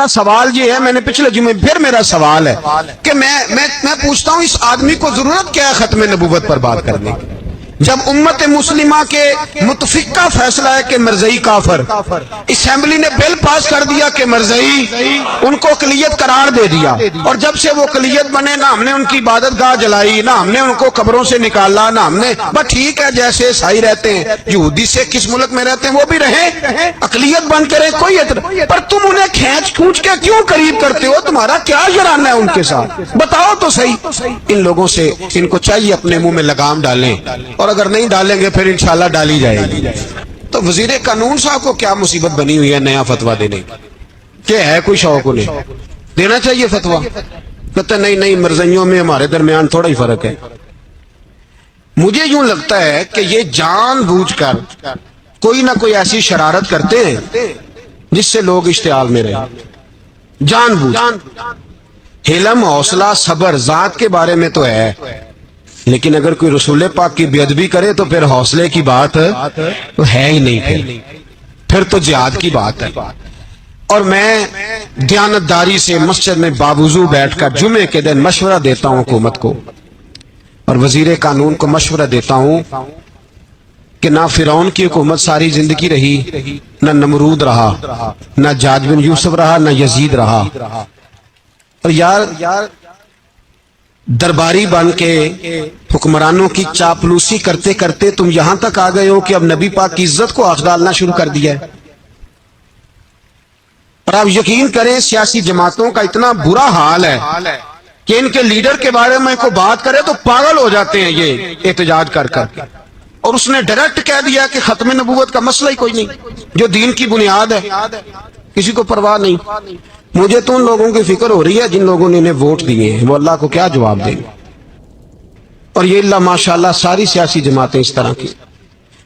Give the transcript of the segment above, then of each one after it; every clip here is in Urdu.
کا سوال یہ ہے، میں نے پچھلے جمعے پھر میرا سوال ہے کہ میں پوچھتا ہوں اس آدمی کو ضرورت کیا ہے ختم نبوت پر بات کرنے کی، جب امت مسلمہ کے متفقہ فیصلہ ہے کہ مرزئی کافر، اسمبلی نے بل پاس کر دیا کہ مرزئی ان کو اقلیت قرار دے دیا، اور جب سے وہ اقلیت بنے نہ ہم نے ان کی عبادت گاہ جلائی، نہ ہم نے ان کو قبروں سے نکالا، نہ ہم نے بس ٹھیک ہے جیسے عیسائی رہتے ہیں، یہودی سے کس ملک میں رہتے ہیں وہ بھی رہیں، اقلیت بن کے رہیں، کوئی اعتراض، پر تم انہیں کھینچ کھونچ کے کیوں قریب کرتے ہو؟ تمہارا کیا جرانہ ہے ان کے ساتھ؟ بتاؤ تو صحیح۔ ان لوگوں سے ان کو چاہیے اپنے منہ میں لگام ڈالیں، اور اگر نہیں ڈالیں گے پھر انشاءاللہ ڈالی جائے گی۔ تو وزیر قانون صاحب کو کیا مصیبت بنی ہوئی ہے نیا فتویٰ دینے کی؟ کہ ہے کوئی شوق انہیں دینا چاہیے فتویٰ؟ کہتے نہیں مرزائیوں میں ہمارے درمیان تھوڑا ہی فرق ہے۔ مجھے یوں لگتا ہے کہ یہ جان بوجھ کر کوئی نہ کوئی ایسی شرارت کرتے ہیں جس سے لوگ اشتعال میں رہیں، جان بوجھ۔ حلم، حوصلہ، صبر ذات کے بارے میں تو ہے، لیکن اگر کوئی رسول پاک کی بے ادبی کرے تو پھر حوصلے کی بات تو ہے ہی نہیں، پھر تو جہاد کی بات ہے۔ اور میں دیانتداری سے مسجد میں باوضو بیٹھ کر جمعے کے دن مشورہ دیتا ہوں حکومت کو، اور وزیر قانون کو مشورہ دیتا ہوں کہ نہ فرعون کی حکومت ساری زندگی رہی، نہ نمرود رہا، نہ حجاج بن یوسف رہا، نہ یزید رہا، اور یار درباری بن کے حکمرانوں کی چاپلوسی کرتے کرتے تم یہاں تک آ گئے ہو کہ اب نبی پاک کی عزت کو آنچ ڈالنا شروع کر دیا ہے۔ اور آپ یقین کریں سیاسی جماعتوں کا اتنا برا حال ہے کہ ان کے لیڈر کے بارے میں کوئی بات کرے تو پاگل ہو جاتے ہیں یہ احتجاج کر کر، اور اس نے ڈائریکٹ کہہ دیا کہ ختم نبوت کا مسئلہ ہی کوئی نہیں، جو دین کی بنیاد ہے، کسی کو پرواہ نہیں۔ مجھے تو ان لوگوں کی فکر ہو رہی ہے جن لوگوں نے انہیں ووٹ دیے ہیں، وہ اللہ کو کیا جواب دیں گے؟ اور یہ اللہ ماشاءاللہ ساری سیاسی جماعتیں اس طرح کی۔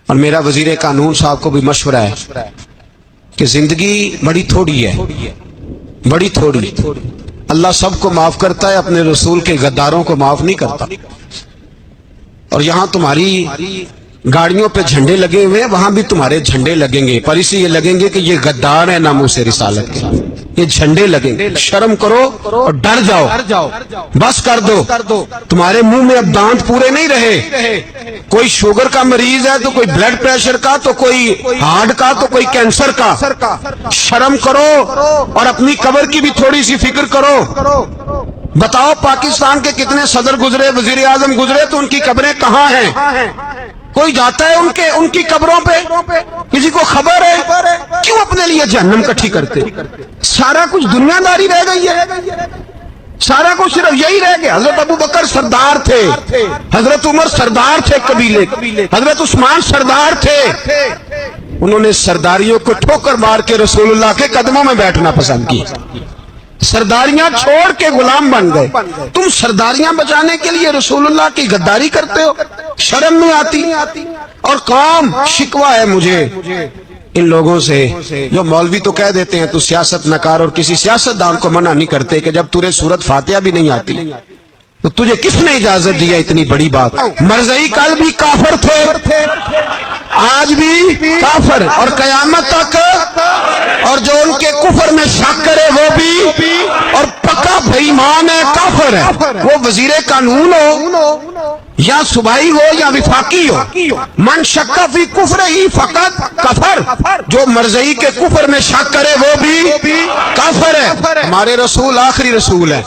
اور میرا وزیر قانون صاحب کو بھی مشورہ ہے کہ زندگی بڑی تھوڑی ہے، بڑی تھوڑی، اللہ سب کو معاف کرتا ہے، اپنے رسول کے غداروں کو معاف نہیں کرتا۔ اور یہاں تمہاری گاڑیوں پہ جھنڈے لگے ہوئے ہیں، وہاں بھی تمہارے جھنڈے لگیں گے، پر اسی یہ لگیں گے کہ یہ غدار ہے ناموس رسالت کے، یہ جھنڈے لگیں گے۔ شرم کرو اور ڈر جاؤ، بس کر دو، تمہارے منہ میں اب دانت پورے نہیں رہے۔ کوئی شوگر کا مریض ہے تو کوئی بلڈ پریشر کا، تو کوئی ہارٹ کا، تو کوئی کینسر کا۔ شرم کرو اور اپنی قبر کی بھی تھوڑی سی فکر کرو۔ بتاؤ پاکستان کے کتنے صدر گزرے، وزیر اعظم گزرے، تو ان کی قبریں کہاں ہیں؟ کوئی جاتا ہے ان کی قبروں پہ؟ کسی کو خبر ہے؟ کیوں اپنے لیے جہنم کٹھی کرتے؟ سارا کچھ دنیا داری رہ گئی ہے، سارا کچھ صرف یہی رہ گیا۔ حضرت ابو بکر سردار تھے، حضرت عمر سردار تھے قبیلے، حضرت عثمان سردار تھے، انہوں نے سرداریوں کو ٹھوکر مار کے رسول اللہ کے قدموں میں بیٹھنا پسند کی، سرداریاں چھوڑ کے غلام بن گئے۔ تم سرداریاں بچانے کے لیے رسول اللہ کی غداری کرتے ہو، شرم نہیں آتی؟ اور قوم شکوہ ہے مجھے ان لوگوں سے جو مولوی تو کہہ دیتے ہیں تو سیاست نہ کر، اور کسی سیاستدان کو منع نہیں کرتے کہ جب تجھے سورت فاتحہ بھی نہیں آتی تو تجھے کس نے اجازت دیا اتنی بڑی بات؟ مرزائی کل بھی کافر تھے، آج بھی کافر، اور قیامت تک، اور جو ان کے کفر میں شک کرے وہ بھی، اور پکا بے ایمان ہے، کافر ہے۔ وہ وزیر قانون ہو یا صوبائی ہو یا وفاقی ہو، من شک فی کفر ہی فقط کفر، جو مرزائی کے کفر میں شک کرے وہ بھی کافر ہے۔ ہمارے رسول آخری رسول ہے،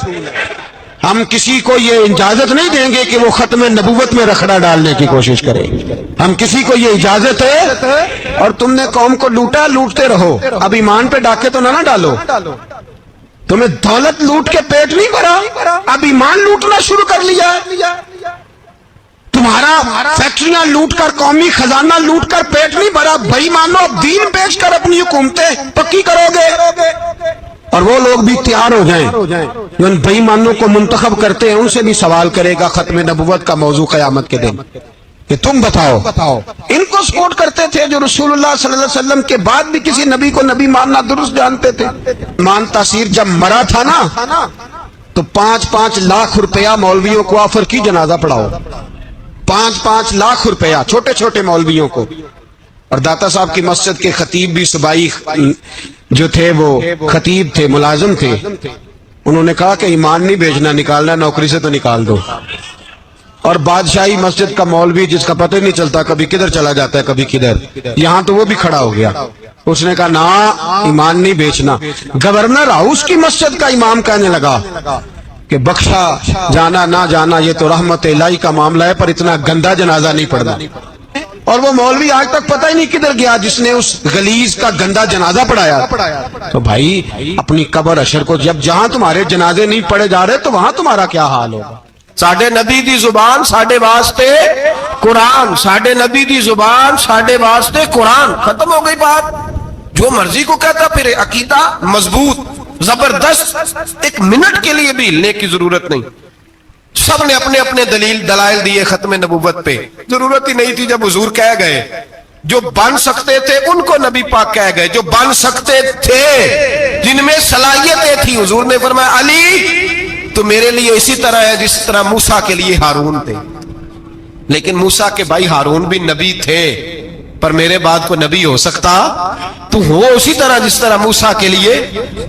ہم کسی کو یہ اجازت نہیں دیں گے کہ وہ ختم نبوت میں رخڑا ڈالنے کی کوشش کرے، ہم کسی کو یہ اجازت ہے۔ اور تم نے قوم کو لوٹا، لوٹتے رہو، اب ایمان پہ ڈاکے تو نہ ڈالو۔ تمہیں دولت لوٹ کے پیٹ نہیں بھرا، اب ایمان لوٹنا شروع کر لیا۔ تمہارا فیکٹریاں لوٹ کر، قومی خزانہ لوٹ کر پیٹ نہیں بھرا، بھائی مانو اب دین بیچ کر اپنی حکومتیں پکی کرو گے۔ اور وہ لوگ بھی تیار ہو جائیں جو ان بے ایمانوں کو منتخب کرتے ہیں، ان سے بھی سوال کرے گا ختم نبوت کا موضوع قیامت کے دن کہ تم بتاؤ۔ ان کو سپورٹ کرتے تھے جو رسول اللہ صلی اللہ علیہ وسلم کے بعد بھی کسی نبی کو نبی ماننا درست جانتے تھے۔ مان تاثیر جب مرا تھا نا تو 5-5 لاکھ روپیہ مولویوں کو آفر کی جنازہ پڑھاؤ، 5-5 لاکھ روپیہ چھوٹے چھوٹے مولویوں کو، اور داتا صاحب کی مسجد کے خطیب بھی صوبائی جو تھے وہ خطیب تھے، ملازم تھے، انہوں نے کہا کہ ایمان نہیں بیچنا، نکالنا نوکری سے تو نکال دو۔ اور بادشاہی مسجد کا مولوی جس کا پتہ نہیں چلتا، کبھی کدھر چلا جاتا ہے کبھی کدھر، یہاں تو وہ بھی کھڑا ہو گیا، اس نے کہا نا ایمان نہیں بیچنا۔ گورنر ہاؤس کی مسجد کا امام کہنے لگا کہ بخشا جانا نہ جانا یہ تو رحمت الہی کا معاملہ ہے، پر اتنا گندا جنازہ نہیں پڑھنا۔ اور وہ مولوی آج تک پتہ ہی نہیں کدھر گیا جس نے اس غلیظ کا گندا جنازہ پڑھایا۔ تو بھائی اپنی قبر اشر کو، جب جہاں تمہارے جنازے نہیں پڑھے جا رہے تو وہاں تمہارا کیا حال ہوگا؟ ساڈے نبی دی زبان ساڈے واسطے قرآن، ساڈے نبی دی زبان ساڈے واسطے قرآن، ختم ہو گئی بات۔ جو مرضی کو کہتا پھر عقیدہ مضبوط زبردست، ایک منٹ کے لیے بھی ہلنے کی ضرورت نہیں۔ سب نے اپنے اپنے دلائل دیے ختم نبوت پہ، ضرورت ہی نہیں تھی جب حضور کہہ گئے۔ جو بن سکتے تھے ان کو نبی پاک کہہ گئے، جو بن سکتے تھے جن میں صلاحیتیں تھی، حضور نے فرمایا علی تو میرے لیے اسی طرح ہے جس طرح موسیٰ کے لیے ہارون تھے۔ لیکن موسیٰ کے بھائی ہارون بھی نبی تھے، پر میرے بعد کو نبی ہو سکتا تو ہو اسی طرح جس طرح موسیٰ کے لیے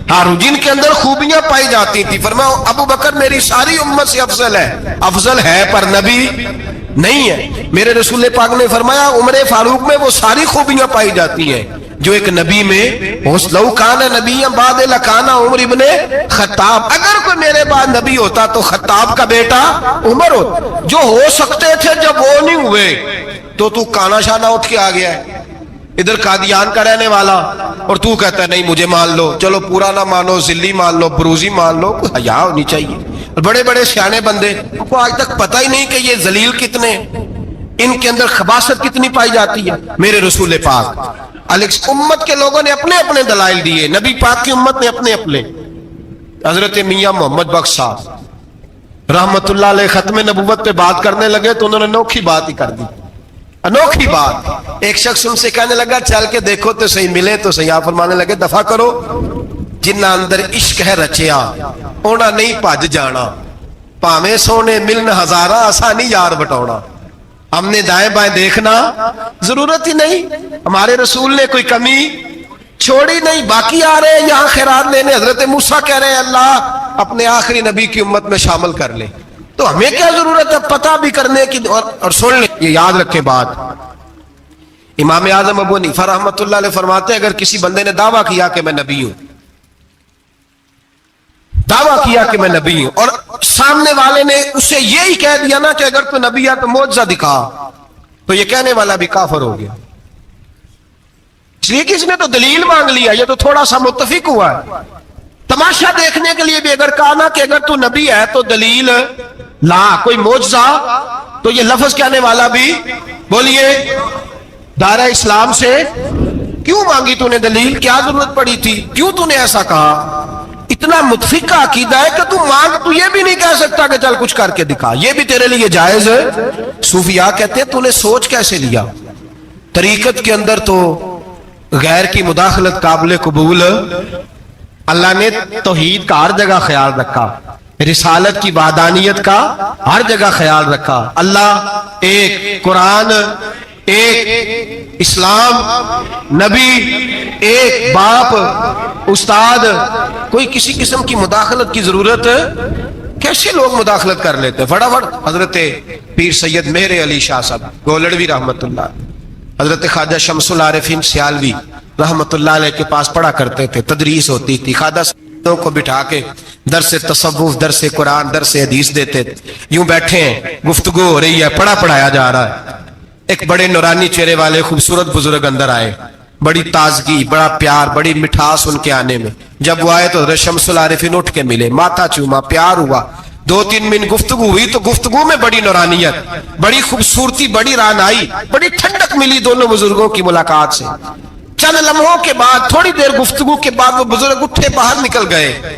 ہارون، جن کے اندر خوبیاں پائی جاتی تھی۔ فرمایا ابو بکر میری ساری امت سے افضل ہے پر نبی نہیں ہے۔ میرے رسول پاک نے فرمایا عمر فاروق میں وہ ساری خوبیاں پائی جاتی ہیں جو ایک نبی میں لو کان نبی بعد لکانا عمر ابن خطاب، اگر کوئی میرے بعد نبی ہوتا تو خطاب کا بیٹا عمر ہوتا۔ جو ہو سکتے تھے جب وہ نہیں ہوئے تو کانا شانہ اٹھ کے آ گیا ہے، ادھر قادیان کا رہنے والا، اور تو کہتا ہے نہیں مجھے مان لو، چلو پورا نہ مانو، ذلی مان لو، بروزی مان لو، حیا ہونی چاہیے۔ بڑے بڑے سیانے بندے کو آج تک پتہ ہی نہیں کہ یہ ذلیل کتنے، ان کے اندر خباثت کتنی پائی جاتی ہے۔ میرے رسول پاک امت کے لوگوں نے اپنے اپنے دلائل دیے، نبی پاک کی امت نے اپنے اپنے۔ حضرت میاں محمد بخش صاحب رحمت اللہ علیہ ختم نبوت پہ بات کرنے لگے تو انہوں نے انوکھی بات ہی کر دی، انوکھی بات۔ ایک شخص ان سے کہنے لگا چل کے دیکھو تو صحیح، ملے تو صحیح۔ آپ فرمانے لگے دفع کرو، جنہ اندر عشق ہے رچیا اونا نہیں بھج جانا، پاویں سونے ملن ہزارہ آسانی یار بٹاؤنا۔ ہم نے دائیں بائیں دیکھنا ضرورت ہی نہیں، ہمارے رسول نے کوئی کمی چھوڑی نہیں۔ باقی آ رہے ہیں یہاں خیرات لینے، حضرت موسیٰ کہہ رہے ہیں اللہ اپنے آخری نبی کی امت میں شامل کر لے، تو ہمیں کیا ضرورت ہے پتہ بھی کرنے کی؟ اور سن لیں، یہ یاد رکھے بات، امام اعظم ابو حنیفہ رحمۃ اللہ علیہ فرماتے ہیں اگر کسی بندے نے دعویٰ کیا کہ میں نبی ہوں، دعویٰ کیا کہ میں نبی ہوں، اور سامنے والے نے اسے یہی کہہ دیا نا کہ اگر تو نبی ہے تو معجزہ دکھا، تو یہ کہنے والا بھی کافر ہو گیا، اس لیے کہ اس نے تو دلیل مانگ لیا، یہ تو تھوڑا سا متفق ہوا ہے۔ تماشا دیکھنے کے لیے بھی اگر کہا نا کہ اگر تو نبی ہے تو دلیل لا، کوئی معجزہ، تو یہ لفظ کہنے والا بھی بولیے دائرہ اسلام سے کیوں مانگی تو نے دلیل؟ کیا ضرورت پڑی تھی؟ کیوں تو نے ایسا کہا؟ اتنا متفق کا عقیدہ ہے کہ تو مانگ، تو یہ بھی نہیں کہہ سکتا کہ چل کچھ کر کے دکھا، یہ بھی تیرے لیے جائز ہے۔ صوفیاء کہتے ہیں تو نے سوچ کیسے لیا؟ طریقت کے اندر تو غیر کی مداخلت قابل قبول، اللہ نے توحید کا ہر جگہ خیال رکھا، رسالت کی وحدانیت کا ہر جگہ خیال رکھا۔ اللہ ایک، قرآن ایک، اسلام، نبی ایک، باپ، استاد، کوئی کسی قسم کی مداخلت کی ضرورت کیسے لوگ مداخلت کر لیتے؟ فٹافٹ حضرت پیر سید مہر علی شاہ صاحب گولڑوی رحمت اللہ، حضرت خواجہ شمس العارفین سیالوی رحمت اللہ علیہ کے پاس پڑھا کرتے تھے، تدریس ہوتی تھی، خواجہ کو بٹھا کے درس تصوف، درس قرآن، درس حدیث دیتے تھے، یوں بیٹھے ہیں، گفتگو ہو رہی ہے، پڑھایا جا رہا ہے، ایک بڑے نورانی چہرے والے خوبصورت بزرگ اندر آئے، بڑی تازگی، بڑا پیار، بڑی مٹھاس ان کے آنے میں۔ جب وہ آئے تو حضرت شمس العارفین اٹھ کے ملے، ماتھا چوما، پیار ہوا، 2-3 منٹ گفتگو ہوئی تو گفتگو میں بڑی نورانیت، بڑی خوبصورتی، بڑی رانائی، بڑی ٹھنڈک ملی دونوں بزرگوں کی ملاقات سے۔ چند لمحوں کے بعد، تھوڑی دیر گفتگو کے بعد وہ بزرگ اٹھے باہر نکل گئے۔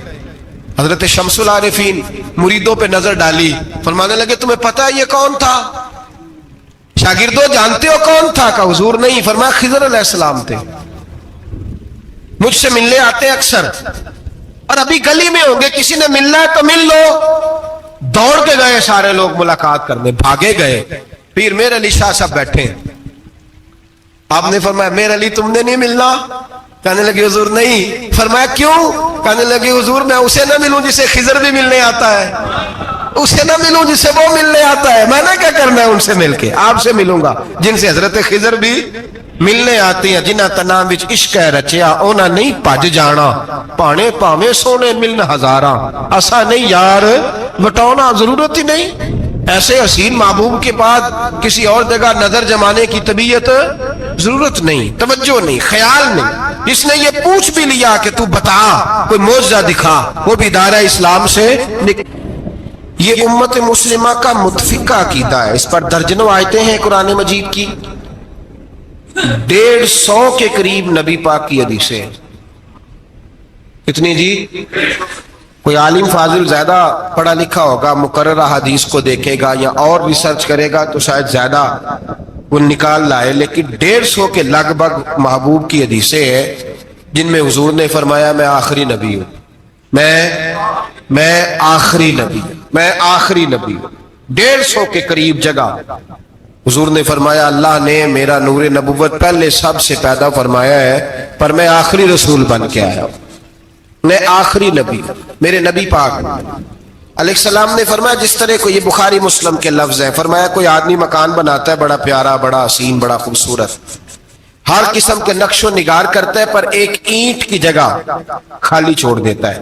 حضرت شمس العارفین مریدوں پہ نظر ڈالی، فرمانے لگے تمہیں پتہ ہے یہ کون تھا؟ شاگردوں جانتے ہو کون تھا؟ کہ حضور نہیں۔ فرمایا خضر علیہ السلام تھے، مجھ سے ملنے آتے ہیں اکثر، اور ابھی گلی میں ہوں گے، کسی نے ملنا ہے تو مل لو۔ دوڑ کے گئے سارے لوگ ملاقات کرنے، بھاگے گئے، پیر مہر علی شاہ صاحب بیٹھے، آپ نے فرمایا میرے علی تم نے نہیں ملنا؟ کہنے لگے حضور نہیں۔ فرمایا کیوں؟ کہنے لگے حضور میں اسے نہ ملوں جسے خضر بھی ملنے آتا ہے، اسے نہ ملوں جسے وہ ملنے آتا ہے، میں نے کیا کرنا ہے ان سے مل کے؟ آپ سے ملوں گا جن سے حضرت خضر بھی ملنے آتی ہیں، جنہ تنام وچ عشق ہے رچیا اونا نہیں پج جانا، پانے پاویں سونے ملن ہزاراں، اسا نہیں یار بٹاؤنا، ضرورت ہی نہیں۔ ایسے حسین محبوب کے بعد کسی اور جگہ نظر جمانے کی طبیعت ضرورت نہیں، توجہ نہیں، خیال نہیں۔ جس نے یہ پوچھ بھی لیا کہ تو بتا کوئی معجزہ دکھا، وہ بھی دائرہ اسلام سے یہ امت مسلمہ کا متفقہ عقیدہ ہے۔ اس پر درجنوں آیتیں ہیں قرآن مجید کی، 150 کے قریب نبی پاک کی حدیثیں۔ کتنی جی؟ کوئی عالم فاضل زیادہ پڑھا لکھا ہوگا، مقررہ حدیث کو دیکھے گا یا اور ریسرچ کرے گا تو شاید زیادہ وہ نکال لائے، لیکن 150 کے لگ بھگ محبوب کی حدیثیں ہیں جن میں حضور نے فرمایا میں آخری نبی ہوں، میں آخری نبی ہوں، میں آخری نبی ہوں۔ 150 کے قریب جگہ حضور نے فرمایا اللہ نے میرا نور نبوت پہلے سب سے پیدا فرمایا ہے، پر میں آخری رسول بن کے آیا ہوں، میں آخری نبی ہوں۔ میرے نبی پاک علیہ السلام نے فرمایا، جس طرح کو یہ بخاری مسلم کے لفظ ہے، فرمایا کوئی آدمی مکان بناتا ہے بڑا پیارا، بڑا حسین، بڑا خوبصورت، ہر قسم کے نقش و نگار کرتا ہے، پر ایک اینٹ کی جگہ خالی چھوڑ دیتا ہے،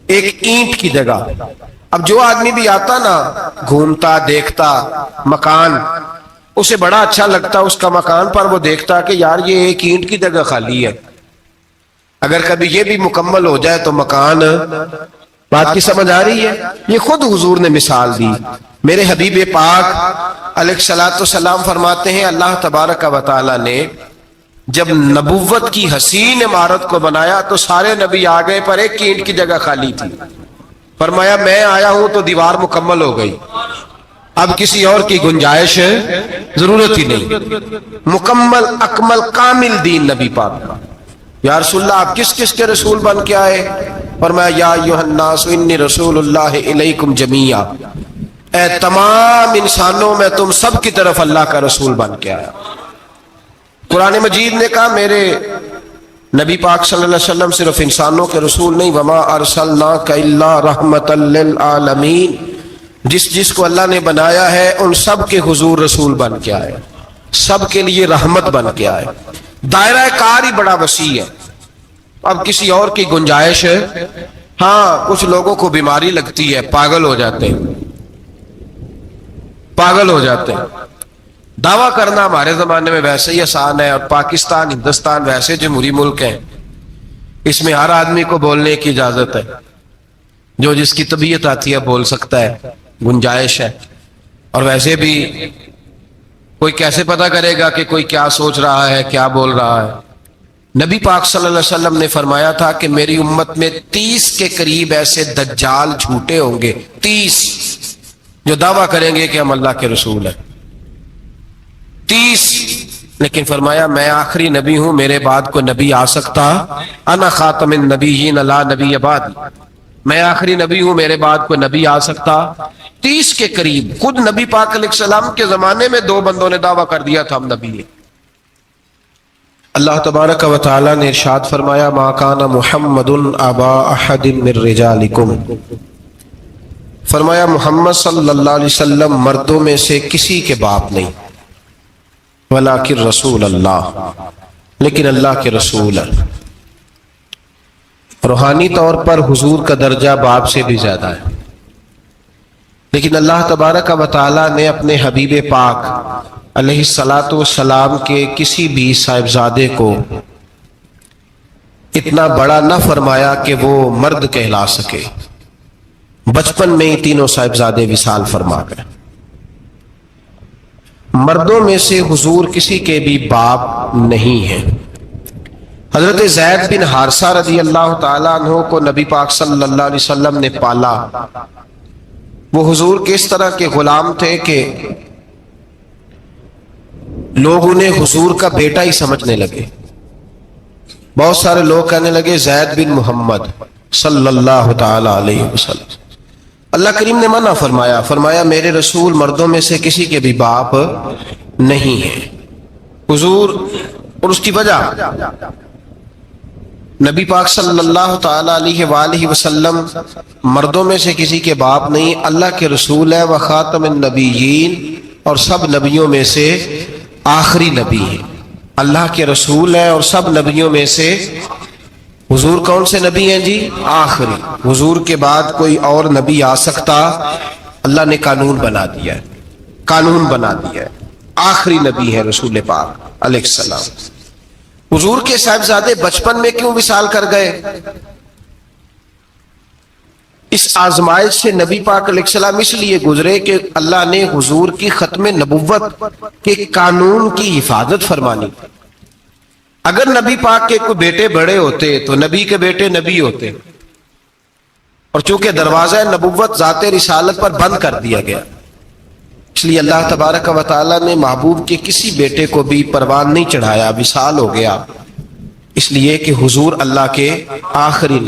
ایک اینٹ کی جگہ۔ اب جو آدمی بھی آتا نا، گھومتا دیکھتا مکان، اسے بڑا اچھا لگتا اس کا مکان، پر وہ دیکھتا کہ یار یہ ایک اینٹ کی جگہ خالی ہے، اگر کبھی یہ بھی مکمل ہو جائے تو مکان، بات کی سمجھ آ رہی ہے؟ یہ خود حضور نے مثال دی۔ میرے حبیب پاک علیہ الصلوۃ والسلام فرماتے ہیں اللہ تبارک و تعالی نے جب نبوت کی حسین عمارت کو بنایا تو سارے نبی آ گئے پر ایک اینٹ کی جگہ خالی تھی، فرمایا میں آیا ہوں تو دیوار مکمل ہو گئی، اب کسی اور کی گنجائش ضرورت ہی نہیں، مکمل اکمل کامل دین نبی پاک کا۔ یا رسول اللہ آپ کس کس کے رسول بن کے آئے؟ فرمایا یا ایھا الناس انی رسول اللہ الیکم جمیعا، اے تمام انسانوں میں تم سب کی طرف اللہ کا رسول بن کے آیا۔ قرآن مجید نے کہا میرے نبی پاک صلی اللہ علیہ وسلم صرف انسانوں کے رسول نہیں، وما ارسلناک الا رحمتا للعالمین، جس کو اللہ نے بنایا ہے ان سب کے حضور رسول بن کے آئے، سب کے لیے رحمت بن کے آئے۔ دائرہ کار ہی بڑا وسیع ہے، اب کسی اور کی گنجائش ہے۔ ہاں کچھ لوگوں کو بیماری لگتی ہے، پاگل ہو جاتے ہیں، پاگل ہو جاتے ہیں۔ دعویٰ کرنا ہمارے زمانے میں ویسے ہی آسان ہے، اور پاکستان ہندوستان ویسے جمہوری ملک ہیں، اس میں ہر آدمی کو بولنے کی اجازت ہے، جو جس کی طبیعت آتی ہے بول سکتا ہے، گنجائش ہے۔ اور ویسے بھی کوئی کیسے پتہ کرے گا کہ کوئی کیا سوچ رہا ہے، کیا بول رہا ہے؟ نبی پاک صلی اللہ علیہ وسلم نے فرمایا تھا کہ میری امت میں 30 کے قریب ایسے دجال جھوٹے ہوں گے، 30 جو دعویٰ کریں گے کہ ہم اللہ کے رسول ہیں، 30۔ لیکن فرمایا میں آخری نبی ہوں، میرے بعد کوئی نبی آ سکتا، انا خاتم النبیین لا نبی بعدی، میں آخری نبی ہوں، میرے بعد کوئی نبی آ سکتا۔ 30 کے قریب خود نبی پاک علیہ السلام کے زمانے میں 2 بندوں نے دعویٰ کر دیا تھا ہم نبی ہیں۔ اللہ تبارک و تعالی نے ارشاد فرمایا ما کان محمد ابا احد من رجالکم، فرمایا محمد صلی اللہ علیہ وسلم مردوں میں سے کسی کے باپ نہیں، ولکن رسول اللہ، لیکن اللہ کے رسول ہے۔ روحانی طور پر حضور کا درجہ باپ سے بھی زیادہ ہے، لیکن اللہ تبارک و تعالی نے اپنے حبیب پاک علیہ الصلاۃ والسلام کے کسی بھی صاحبزادے کو اتنا بڑا نہ فرمایا کہ وہ مرد کہلا سکے، بچپن میں ہی تینوں صاحبزادے وصال فرما گئے۔ مردوں میں سے حضور کسی کے بھی باپ نہیں ہیں۔ حضرت زید بن حارثہ رضی اللہ تعالیٰ عنہ کو نبی پاک صلی اللہ علیہ وسلم نے پالا۔ وہ حضور کے اس طرح کے غلام تھے کہ لوگ انہیں حضور کا بیٹا ہی سمجھنے لگے۔ بہت سارے لوگ کہنے لگے زید بن محمد صلی اللہ تعالی علیہ وسلم۔ اللہ کریم نے منع فرمایا، فرمایا میرے رسول مردوں میں سے کسی کے بھی باپ نہیں ہیں۔ حضور اور اس کی وجہ نبی پاک صلی اللہ تعالی علیہ وآلہ وسلم مردوں میں سے کسی کے باپ نہیں، اللہ کے رسول ہے، وخاتم النبیین، اور سب نبیوں میں سے آخری نبی ہے۔ اللہ کے رسول ہیں اور سب نبیوں میں سے حضور کون سے نبی ہیں جی؟ آخری۔ حضور کے بعد کوئی اور نبی آ سکتا؟ اللہ نے قانون بنا دیا ہے، قانون بنا دیا ہے، آخری نبی ہے رسول پاک علیہ السلام۔ حضور کے صاحبزادے بچپن میں کیوں وصال کر گئے؟ اس آزمائش سے نبی پاک علیہ السلام اس لیے گزرے کہ اللہ نے حضور کی ختم نبوت کے قانون کی حفاظت فرمانی۔ اگر نبی پاک کے کوئی بیٹے بڑے ہوتے تو نبی کے بیٹے نبی ہوتے، اور چونکہ دروازہ نبوت ذات رسالت پر بند کر دیا گیا، اس لیے اللہ تبارک و تعالی نے محبوب کے کسی بیٹے کو بھی پروان نہیں چڑھایا، وصال ہو گیا، اس لیے کہ حضور اللہ کے آخری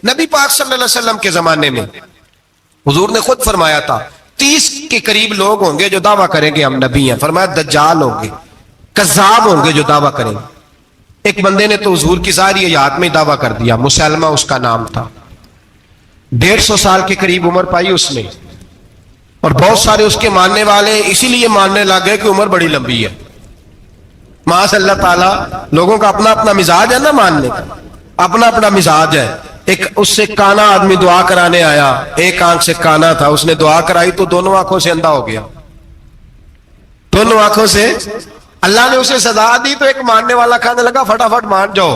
نبی پاک صلی اللہ علیہ وسلم کے زمانے میں حضور نے خود فرمایا تھا 30 کے قریب لوگ ہوں گے جو دعویٰ کریں گے ہم نبی ہیں۔ فرمایا دجال ہوں گے، کذاب ہوں گے جو دعویٰ کریں گے۔ ایک بندے نے تو حضور کی ظاہری حیات میں دعویٰ کر دیا، مسلمہ اس کا نام تھا، 150 سال کے قریب عمر پائی اس نے، اور بہت سارے اس کے ماننے والے اسی لیے ماننے لگ گئے کہ عمر بڑی لمبی ہے۔ معاذ اللہ تعالیٰ، لوگوں کا اپنا اپنا مزاج ہے نا، ماننے کا اپنا اپنا مزاج ہے۔ ایک اس سے کانا آدمی دعا کرانے آیا، ایک آنکھ سے کانا تھا، اس نے دعا کرائی تو دونوں آنکھوں سے اندھا ہو گیا، دونوں آنکھوں سے۔ اللہ نے اسے سزا دی تو ایک ماننے والا کہنے لگا فٹافٹ مان جاؤ،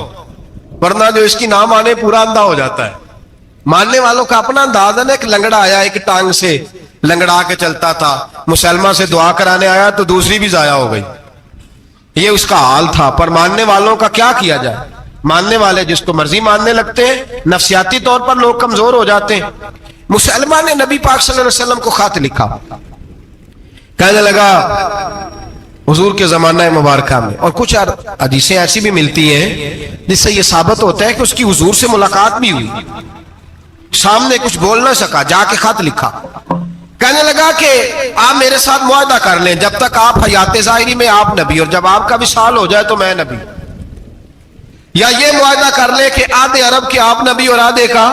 ورنہ جو اس کی نہ مانے پورا اندھا ہو جاتا ہے۔ ماننے والوں کا اپنا انداز ہے نا۔ ایک لنگڑا آیا، ایک ٹانگ سے لنگڑا کے چلتا تھا، مسلمہ سے دعا کرانے آیا تو دوسری بھی ضائع ہو گئی، یہ اس کا حال تھا۔ پر ماننے والوں کا کیا کیا جائے؟ ماننے والے جس کو مرضی ماننے لگتے ہیں، نفسیاتی طور پر لوگ کمزور ہو جاتے ہیں۔ مسلمہ نے نبی پاک صلی اللہ علیہ وسلم کو خط لکھا، کہنے لگا حضور کے زمانہ مبارکہ میں، اور کچھ حدیثیں ایسی بھی ملتی ہیں جس سے یہ ثابت ہوتا ہے کہ اس کی حضور سے ملاقات بھی ہوئی، سامنے کچھ بول نہ سکا، جا کے خط لکھا، کہنے لگا کہ آپ میرے ساتھ معاہدہ کر لیں، جب تک آپ حیات ظاہری میں آپ نبی، اور جب آپ کا وصال ہو جائے تو میں نبی، یا یہ معاہدہ کر لے کہ آدھے عرب کے آپ نبی اور آدھے کا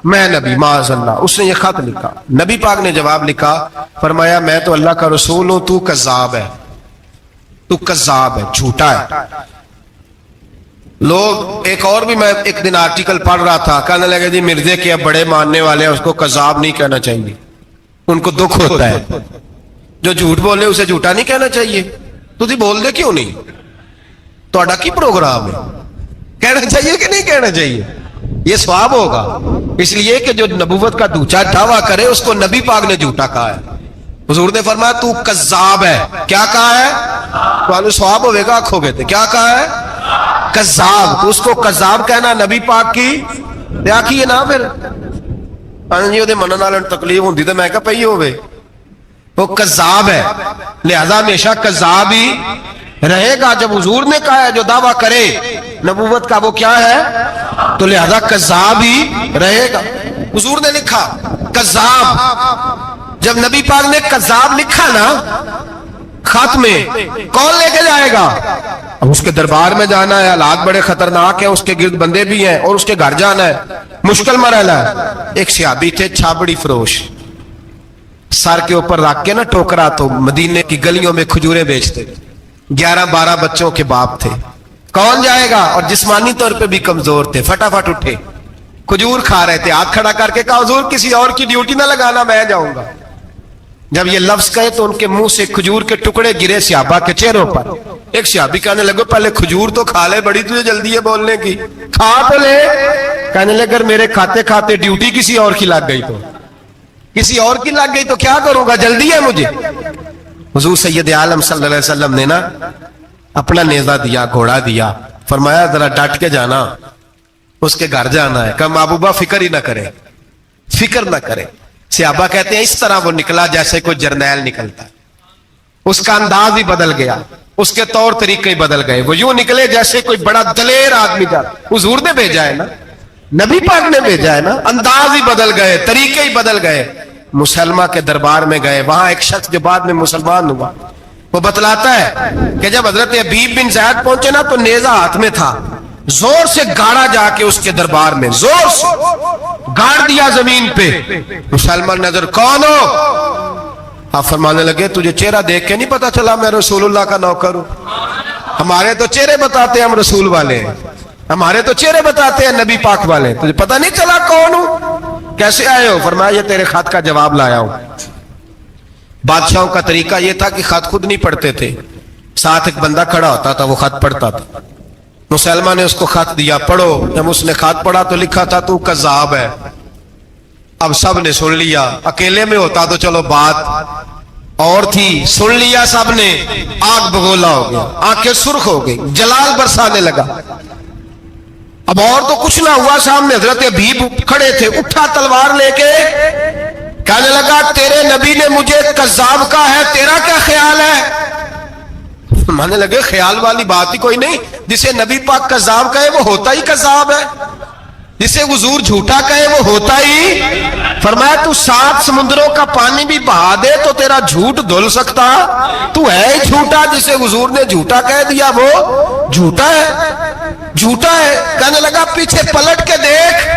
میں نبی۔ معاذ اللہ، اس نے یہ خط لکھا۔ نبی پاک نے جواب لکھا، فرمایا میں تو اللہ کا رسول ہوں، تو کذاب ہے، تو کذاب ہے، جھوٹا ہے۔ لوگ ایک اور بھی، میں ایک دن آرٹیکل پڑھ رہا تھا، کہنے لگے جی مرزے کے اب بڑے ماننے والے ہیں، اس کو کذاب نہیں کہنا چاہیے، ان کو دکھ ہوتا ہے، جو جھوٹ بولے اسے جھوٹا نہیں کہنا چاہیے۔ تو تھی بول دے کیوں نہیں؟ تو کی پروگرام ہے، کہنا چاہیے کہ نہیں کہنا چاہیے؟ یہ ثواب ہوگا، اس لیے کہ جو نبوت کا دوچا دعویٰ کرے اس کو نبی پاک نے جھوٹا کہا ہے۔ حضور نے فرمایا تو کذاب ہے، کیا کہا ہے؟ تو ثواب ہوئے گا، آنکھوں گے تھے، کیا کہا ہے؟ کذاب۔ تو اس کو کذاب کہنا نبی پاک کی کیا کی نا، پھر جی منع والے تکلیف ہوتی تو میں کہا پئی ہوئے، وہ کذاب ہے، لہذا ہمیشہ کذاب ہی رہے گا۔ جب حضور نے کہا ہے جو دعویٰ کرے نبوت کا وہ کیا ہے، تو لہذا کذاب ہی رہے گا۔ حضور نے لکھا کذاب، جب نبی پاک نے کذاب لکھا نا خط میں، کون لے کے جائے گا؟ اب اس کے دربار میں جانا ہے، حالات بڑے خطرناک ہیں، اس کے گرد بندے بھی ہیں، اور اس کے گھر جانا ہے، مشکل مرحلہ ہے۔ ایک صحابی تھے چھابڑی فروش، سر کے اوپر رکھ کے نا ٹوکرا، تو مدینے کی گلیوں میں کھجوریں بیچتے، 11-12 بچوں کے باپ تھے۔ کون جائے گا؟ اور جسمانی طور پہ بھی کمزور تھے، فٹافٹ اٹھے، کھجور کھا رہے تھے، ہاتھ کھڑا کر کے کہا حضور کسی اور کی ڈیوٹی نہ لگانا، میں جاؤں گا۔ جب یہ لفظ کہے تو ان کے منہ سے کھجور کے ٹکڑے گرے صحابہ کے چہروں پر۔ ایک صحابی کہنے لگے پہلے کھجور تو کھا لے، بڑی تجھے جلدی ہے بولنے کی، کھا تو لے۔ کہنے لگے اگر میرے کھاتے کھاتے ڈیوٹی کسی اور کی لگ گئی تو، کسی اور کی لگ گئی تو کیا کروں گا، جلدی ہے مجھے۔ حضور سید عالم صلی اللہ علیہ وسلم نے نا اپنا نیزہ دیا، گھوڑا دیا، فرمایا ذرا ڈٹ کے جانا، اس کے گھر جانا ہے۔ کہ محبوبہ فکر ہی نہ کرے، فکر نہ کرے۔ صحابہ کہتے ہیں اس طرح وہ نکلا جیسے کوئی جرنیل نکلتا ہے، اس کا انداز ہی بدل گیا، اس کے طور طریقے ہی بدل گئے، وہ یوں نکلے جیسے کوئی بڑا دلیر آدمی جاتا۔ حضور نے بھیجا ہے نا، نبی پاک نے بھیجا ہے نا، انداز ہی بدل گئے، طریقے ہی بدل گئے۔ مسلمہ کے دربار میں گئے، وہاں ایک شخص جو بعد میں مسلمان ہوا، وہ بتلاتا ہے کہ جب حضرت حبیب بن زید پہنچے نا تو نیزہ ہاتھ میں تھا, زور سے گاڑا جا کے اس کے دربار میں, زور سے گاڑ دیا زمین پہ. مسلمان نظر کون ہو؟ آپ فرمانے لگے تجھے چہرہ دیکھ کے نہیں پتا چلا میں رسول اللہ کا نوکر ہوں؟ ہمارے تو چہرے بتاتے ہیں ہم رسول والے ہیں, ہمارے تو چہرے بتاتے ہیں نبی پاک والے, تجھے پتا نہیں چلا کون ہوں؟ کیسے آئے ہو؟ فرمایا یہ تیرے خط کا جواب لایا ہوں. بادشاہوں کا طریقہ یہ تھا کہ خط خود نہیں پڑھتے تھے, ساتھ ایک بندہ کھڑا ہوتا تھا وہ خط پڑھتا تھا. مسلمان نے اس کو خط دیا, پڑھو. جب اس نے خط پڑھا تو لکھا تھا تو کذاب ہے. اب سب نے سن لیا, اکیلے میں ہوتا تو چلو بات اور تھی, سن لیا سب نے, آگ بگولا ہو گیا, آنکھیں سرخ ہو گئی, جلال برسانے لگا. اب اور تو کچھ نہ ہوا, سامنے حضرت حبیب کھڑے تھے, اٹھا تلوار لے کے کہنے لگا تیرے نبی نے مجھے کذاب کہا ہے, تیرا کیا خیال ہے؟ مانے لگے خیال والی بات ہی کوئی نہیں, جسے نبی پاک کذاب کہے وہ ہوتا ہی کذاب ہے, جسے حضور جھوٹا کہے وہ ہوتا ہی. فرمایا تو 7 سمندروں کا پانی بھی بہا دے تو تیرا جھوٹ دھل سکتا, تو ہے ہی جھوٹا. جسے حضور نے جھوٹا کہہ دیا وہ جھوٹا ہے, جھوٹا ہے. کہنے لگا پیچھے پلٹ کے دیکھ,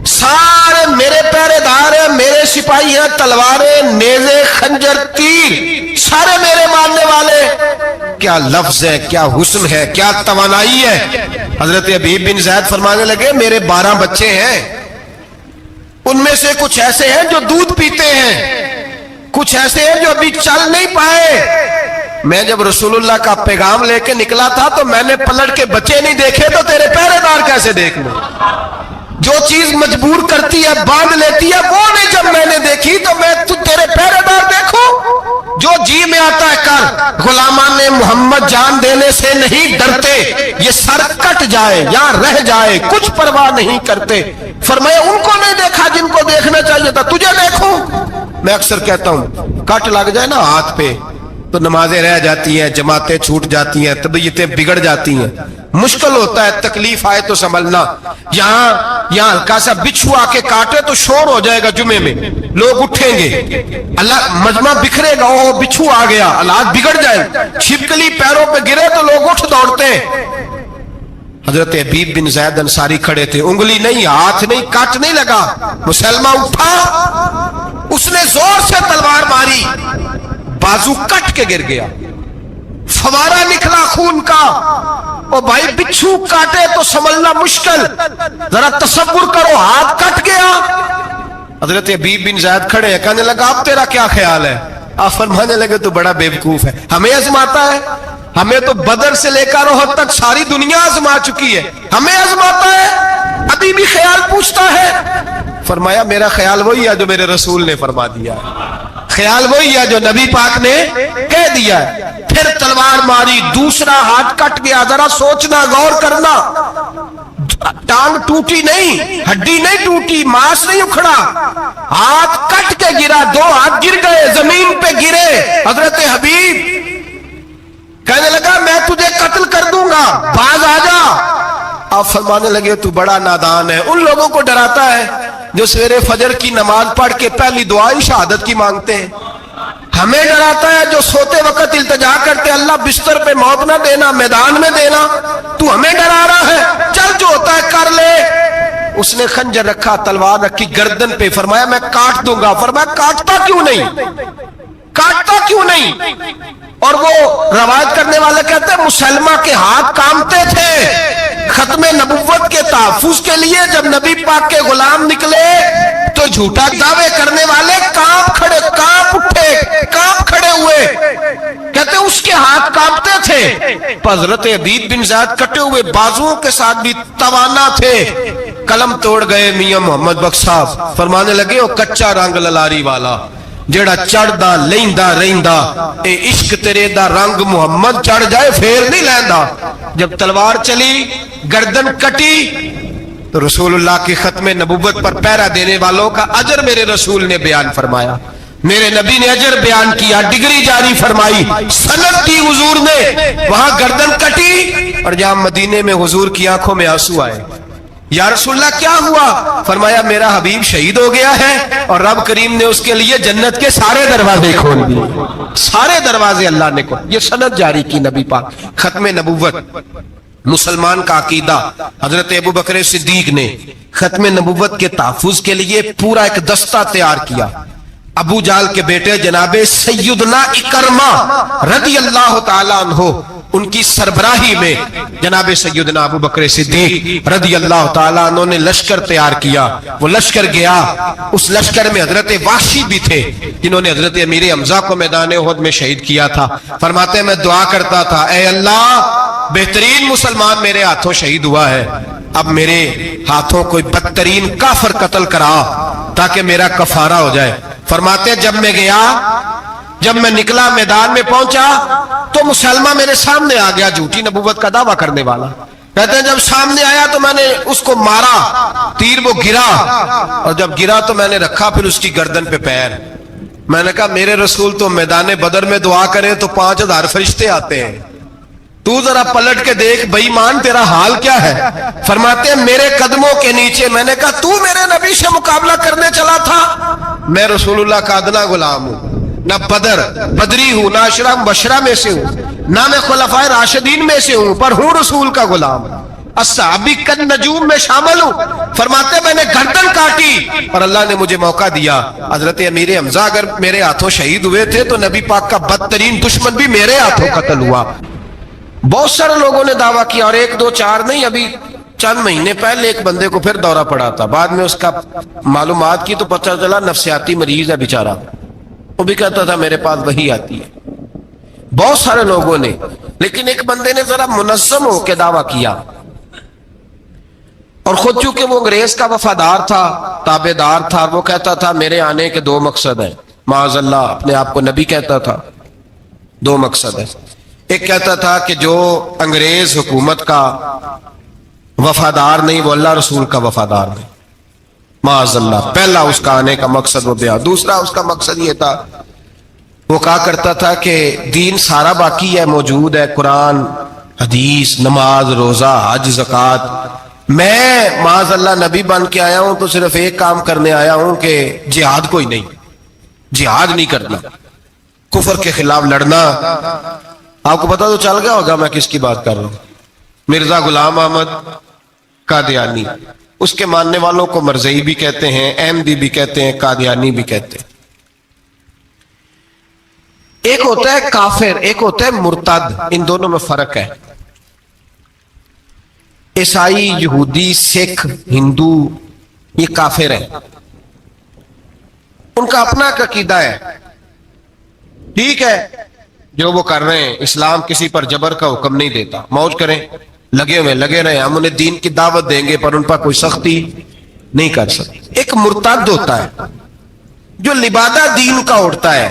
سارے میرے پہرے دار ہیں, میرے سپاہی ہیں, تلواریں, نیزے, خنجر, تیر, سارے میرے ماننے والے. کیا لفظ ہے, کیا حسن ہے, کیا توانائی ہے. حضرت حبیب بن زید فرمانے لگے میرے 12 بچے ہیں, ان میں سے کچھ ایسے ہیں جو دودھ پیتے ہیں, کچھ ایسے ہیں جو ابھی چل نہیں پائے. میں جب رسول اللہ کا پیغام لے کے نکلا تھا تو میں نے پلٹ کے بچے نہیں دیکھے, تو تیرے پہرے دار کیسے دیکھ لوں؟ جو چیز مجبور کرتی ہے, باندھ لیتی ہے, وہ نہیں جب میں نے دیکھی تو میں تیرے پہرے دار دیکھوں. جو جی میں آتا ہے کر, غلامان محمد جان دینے سے نہیں ڈرتے, یہ سر کٹ جائے یا رہ جائے کچھ پرواہ نہیں کرتے. فرمایا ان کو نہیں دیکھا جن کو دیکھنا چاہیے تھا, تجھے دیکھوں. میں اکثر کہتا ہوں کٹ لگ جائے نا ہاتھ پہ تو نمازیں رہ جاتی ہیں, جماعتیں چھوٹ جاتی ہیں, طبیعتیں بگڑ جاتی ہیں, مشکل ہوتا ہے, تکلیف آئے تو سنبھلنا. یہاں ہلکا سا بچھو آ کے کاٹے تو شور ہو جائے گا, جمعے میں لوگ اٹھیں گے, اللہ مجمع بکھرے گا, او بچھو آ گیا, حالات بگڑ جائے. چھپکلی پیروں پہ گرے تو لوگ اٹھ دوڑتے ہیں. حضرت حبیب بن زید انصاری کھڑے تھے, انگلی نہیں, ہاتھ نہیں, کٹ نہیں لگا. مسلمہ اٹھا, اس نے زور سے تلوار ماری, بازو کٹ کے گر گیا, فوارہ نکلا خون کا. او بھائی بچھو کاٹے تو سنبھلنا مشکل, ذرا تصور کرو ہاتھ کٹ گیا. حضرت حبیب بن زید کھڑے, کہنے لگا اب تیرا کیا خیال ہے؟ آپ فرمانے لگے تو بڑا بیوقوف ہے, ہمیں آزماتا ہے, ہمیں تو بدر سے لے کر احد تک ساری دنیا آزما چکی ہے, ہمیں آزماتا ہے, ابھی بھی خیال پوچھتا ہے. فرمایا میرا خیال وہی ہے جو میرے رسول نے فرما دیا ہے, خیال وہی ہے جو نبی پاک نے کہہ دیا ہے. پھر تلوار ماری, دوسرا ہاتھ کٹ گیا. ذرا سوچنا, غور کرنا, ٹانگ ٹوٹی نہیں, ہڈی نہیں ٹوٹی, ماس نہیں اکھڑا, ہاتھ کٹ کے گرا, 2 ہاتھ گر گئے, زمین پہ گرے. حضرت حبیب کہنے لگا میں تجھے قتل کر دوں گا, باز آ جا. آپ فرمانے لگے تو بڑا نادان ہے. ان لوگوں کو ڈراتا ہے جو سویرے فجر کی نماز پڑھ کے پہلی دعائی شہادت کی مانگتے ہیں. ہمیں ڈراتا ہے جو سوتے وقت التجا کرتے اللہ بستر پہ موت نہ دینا, میدان میں دینا. تو ہمیں ڈرا رہا ہے, چل جو ہوتا ہے کر لے. اس نے خنجر رکھا, تلوار رکھی گردن پہ, فرمایا میں کاٹ دوں گا. فرمایا کاٹتا کیوں نہیں, کاٹتا کیوں نہیں؟ اور وہ روایت کرنے والے کہتے ہیں مسلمہ کے ہاتھ کامتے تھے ختم نبوت کے تحفظ کے لیے. جب نبی پاک کے غلام نکلے تو جھوٹا دعوے کرنے والے کانپ اٹھے, کانپ کھڑے ہوئے. کہتے ہیں اس کے ہاتھ کانپتے تھے. حضرت حبیب بن زید کٹے ہوئے بازوؤں کے ساتھ بھی توانا تھے. قلم توڑ گئے میاں محمد بخش صاحب, فرمانے لگے وہ کچا رنگ للاری والا جیڑا چڑھدا لیندا رہندا, اے عشق تیرے دا رنگ محمد چڑھ جائے پھر نہیں لیندا. جب تلوار چلی, گردن کٹی, تو رسول اللہ کی ختم نبوت پر پہرا دینے والوں کا اجر میرے رسول نے بیان فرمایا, میرے نبی نے اجر بیان کیا, ڈگری جاری فرمائی, سند دی حضور نے. وہاں گردن کٹی, اور جہاں مدینے میں حضور کی آنکھوں میں آنسو آئے, یا رسول اللہ کیا ہوا؟ فرمایا میرا حبیب شہید ہو گیا ہے اور رب کریم نے اس کے لیے جنت کے سارے دروازے کھول دیے، سارے دروازے اللہ نے کھول۔ یہ سند جاری کی نبی پاک۔ ختم نبوت مسلمان کا عقیدہ، حضرت ابو بکر صدیق نے ختم نبوت کے تحفظ کے لیے پورا ایک دستہ تیار کیا۔ ابو جہل کے بیٹے جناب سیدنا اکرمہ رضی اللہ تعالیٰ عنہ، ان کی سربراہی میں جناب سیدنا ابو بکر صدیق رضی اللہ تعالیٰ عنہ نے لشکر تیار کیا۔ وہ لشکر گیا، اس لشکر میں حضرت وحشی بھی تھے جنہوں نے حضرت امیر حمزہ کو میدان احد میں شہید کیا تھا۔ فرماتے ہیں میں دعا کرتا تھا، اے اللہ بہترین مسلمان میرے ہاتھوں شہید ہوا ہے، اب میرے ہاتھوں کوئی بدترین کافر قتل کرا تاکہ میرا کفارہ ہو جائے۔ فرماتے ہیں جب میں گیا، جب میں نکلا میدان میں پہنچا تو مسلمہ میرے سامنے آ گیا، جھوٹی نبوت کا دعویٰ کرنے والا۔ کہتے ہیں جب سامنے آیا تو میں نے اس کو مارا، تیر وہ گرا، اور جب گرا تو میں نے رکھا پھر اس کی گردن پہ پیر۔ میں نے کہا میرے رسول تو میدان بدر میں دعا کرے تو 5000 فرشتے آتے ہیں، تو ذرا پلٹ کے دیکھ بے ایمان تیرا حال کیا ہے؟ فرماتے ہیں میرے قدموں کے نیچے، میں نے کہا تو میرے نبی سے مقابلہ کرنے چلا تھا؟ میں رسول اللہ کا ادنا غلام ہوں، نہ بدری ہوں، نہ اشرا مبشرہ میں سے ہوں، نہ میں خلفائے راشدین میں سے ہوں، پر ہوں رسول کا غلام، الصحابی کن نجوم میں شامل ہوں۔ فرماتے میں نے گردن کاٹی اور اللہ نے مجھے موقع دیا۔ حضرت امیر حمزہ اگر میرے ہاتھوں شہید ہوئے تھے تو نبی پاک کا بدترین دشمن بھی میرے ہاتھوں قتل ہوا۔ بہت سارے لوگوں نے دعویٰ کیا، اور 1 2 4 نہیں، ابھی چند مہینے پہلے ایک بندے کو پھر دورہ پڑا تھا، بعد میں اس کا معلومات کی تو پتہ چلا نفسیاتی مریض ہے بیچارہ، وہ بھی کہتا تھا میرے پاس وہی آتی ہے۔ بہت سارے لوگوں نے، لیکن ایک بندے نے ذرا منظم ہو کے دعویٰ کیا، اور خود چونکہ وہ انگریز کا وفادار تھا، تابع دار تھا، وہ کہتا تھا میرے آنے کے 2 مقصد ہیں، معاذ اللہ اپنے آپ کو نبی کہتا تھا۔ 2 مقصد ہیں، ایک کہتا تھا کہ جو انگریز حکومت کا وفادار نہیں وہ اللہ رسول کا وفادار نہیں، معاذ اللہ۔ پہلا اس کا آنے کا مقصد وہ بیان۔ دوسرا اس کا مقصد یہ تھا، وہ کہا کرتا تھا کہ دین سارا باقی ہے، موجود ہے، قرآن، حدیث، نماز، روزہ، حج، زکوٰۃ، میں معاذ اللہ نبی بن کے آیا ہوں تو صرف ایک کام کرنے آیا ہوں کہ جہاد کوئی نہیں، جہاد نہیں کرنا، کفر کے خلاف لڑنا۔ آپ کو پتا تو چل گیا ہوگا میں کس کی بات کر رہا ہوں، مرزا غلام احمد قادیانی۔ اس کے ماننے والوں کو مرزئی بھی کہتے ہیں، احمدی بھی کہتے ہیں، قادیانی بھی کہتے ہیں۔ ایک ہوتا ہے کافر، ایک ہوتا ہے مرتد، ان دونوں میں فرق ہے۔ عیسائی، یہودی، سکھ، ہندو یہ کافر ہیں، ان کا اپنا عقیدہ ہے، ٹھیک ہے جو وہ کر رہے ہیں، اسلام کسی پر جبر کا حکم نہیں دیتا، موج کریں، لگے رہے، ہم انہیں دین کی دعوت دیں گے پر ان پر کوئی سختی نہیں کر سکتے۔ ایک مرتد ہوتا ہے جو لبادہ دین کا اڑتا ہے،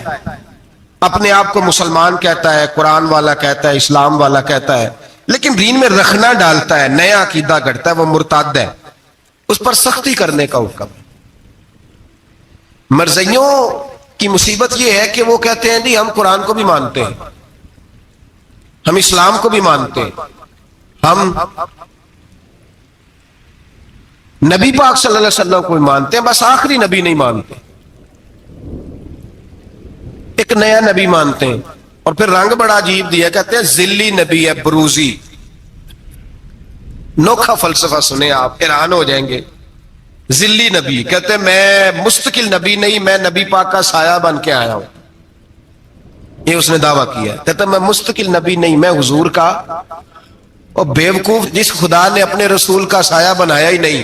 اپنے آپ کو مسلمان کہتا ہے، قرآن والا کہتا ہے، اسلام والا کہتا ہے، لیکن دین میں رکھنا ڈالتا ہے، نیا عقیدہ گھڑتا ہے، وہ مرتد ہے، اس پر سختی کرنے کا حکم۔ مرزائیوں کی مصیبت یہ ہے کہ وہ کہتے ہیں جی ہم قرآن کو بھی مانتے ہیں، ہم اسلام کو بھی مانتے ہیں، ہم نبی پاک صلی اللہ علیہ وسلم کو بھی مانتے ہیں، بس آخری نبی نہیں مانتے، ایک نیا نبی مانتے ہیں، اور پھر رنگ بڑا عجیب دیا، کہتے ہیں ذلی نبی ہے، بروزی۔ نوکھا فلسفہ سنے آپ حیران ہو جائیں گے۔ ذلی نبی کہتے ہیں میں مستقل نبی نہیں، میں نبی پاک کا سایہ بن کے آیا ہوں، یہ اس نے دعویٰ کیا ہے۔ کہتا ہے میں مستقل نبی نہیں، میں حضور کا۔ اور بیوقوف، جس خدا نے اپنے رسول کا سایہ بنایا ہی نہیں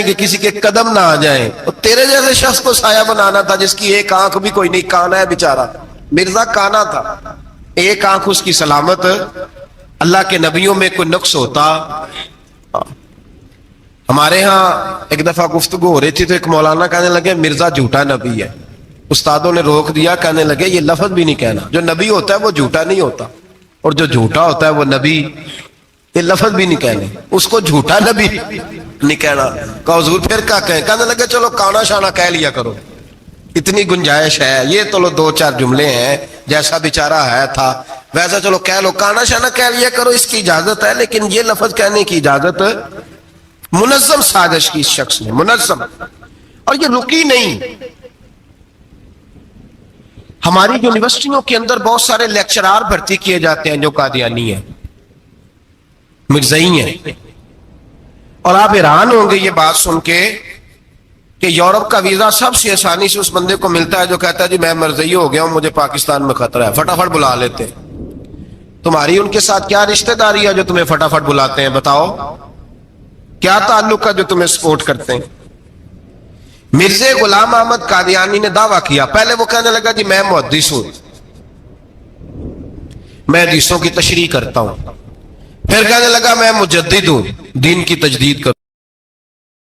کہ کسی کے قدم نہ آ جائیں، اور تیرے جیسے شخص کو سایہ بنانا تھا جس کی ایک آنکھ بھی کوئی نہیں، کانا ہے بیچارہ، مرزا کانا تھا، ایک آنکھ اس کی سلامت۔ اللہ کے نبیوں میں کوئی نقص ہوتا۔ ہمارے ہاں ایک دفعہ گفتگو ہو رہی تھی تو ایک مولانا کہنے لگے مرزا جھوٹا نبی ہے، استادوں نے روک دیا، کہنے لگے یہ لفظ بھی نہیں کہنا، جو نبی ہوتا ہے وہ جھوٹا نہیں ہوتا، اور جو جھوٹا ہوتا ہے وہ نبی، یہ لفظ بھی نہیں کہنے، اس کو جھوٹا نبی نہیں کہنا۔ کہا حضور پھر کیا کہیں؟ کہنے لگے چلو کانا شانا کہہ لیا کرو، اتنی گنجائش ہے، یہ تو لو دو چار جملے ہیں، جیسا بیچارہ ہے تھا ویسا چلو کہہ لو، کانا شانا کہہ لیا کرو، اس کی اجازت ہے، لیکن یہ لفظ کہنے کی اجازت منظم سازش کی اس شخص نے، منظم، اور یہ رکی نہیں۔ ہماری یونیورسٹیوں کے اندر بہت سارے لیکچرار بھرتی کیے جاتے ہیں جو قادیانی ہیں، مرزائی ہیں، اور آپ حیران ہوں گے یہ بات سن کے کہ یورپ کا ویزا سب سے آسانی سے اس بندے کو ملتا ہے جو کہتا ہے جی میں مرزائی ہو گیا ہوں، مجھے پاکستان میں خطرہ ہے، فٹافٹ بلا لیتے ہیں۔ تمہاری ان کے ساتھ کیا رشتہ داری ہے جو تمہیں فٹافٹ بلاتے ہیں؟ بتاؤ کیا تعلق ہے جو تمہیں سپورٹ کرتے ہیں؟ مرزا غلام احمد قادیانی نے دعویٰ کیا، پہلے وہ کہنے لگا جی میں محدث ہوں، میں حدیثوں کی تشریح کرتا ہوں، پھر کہنے لگا میں مجدد ہوں، دین کی تجدید کروں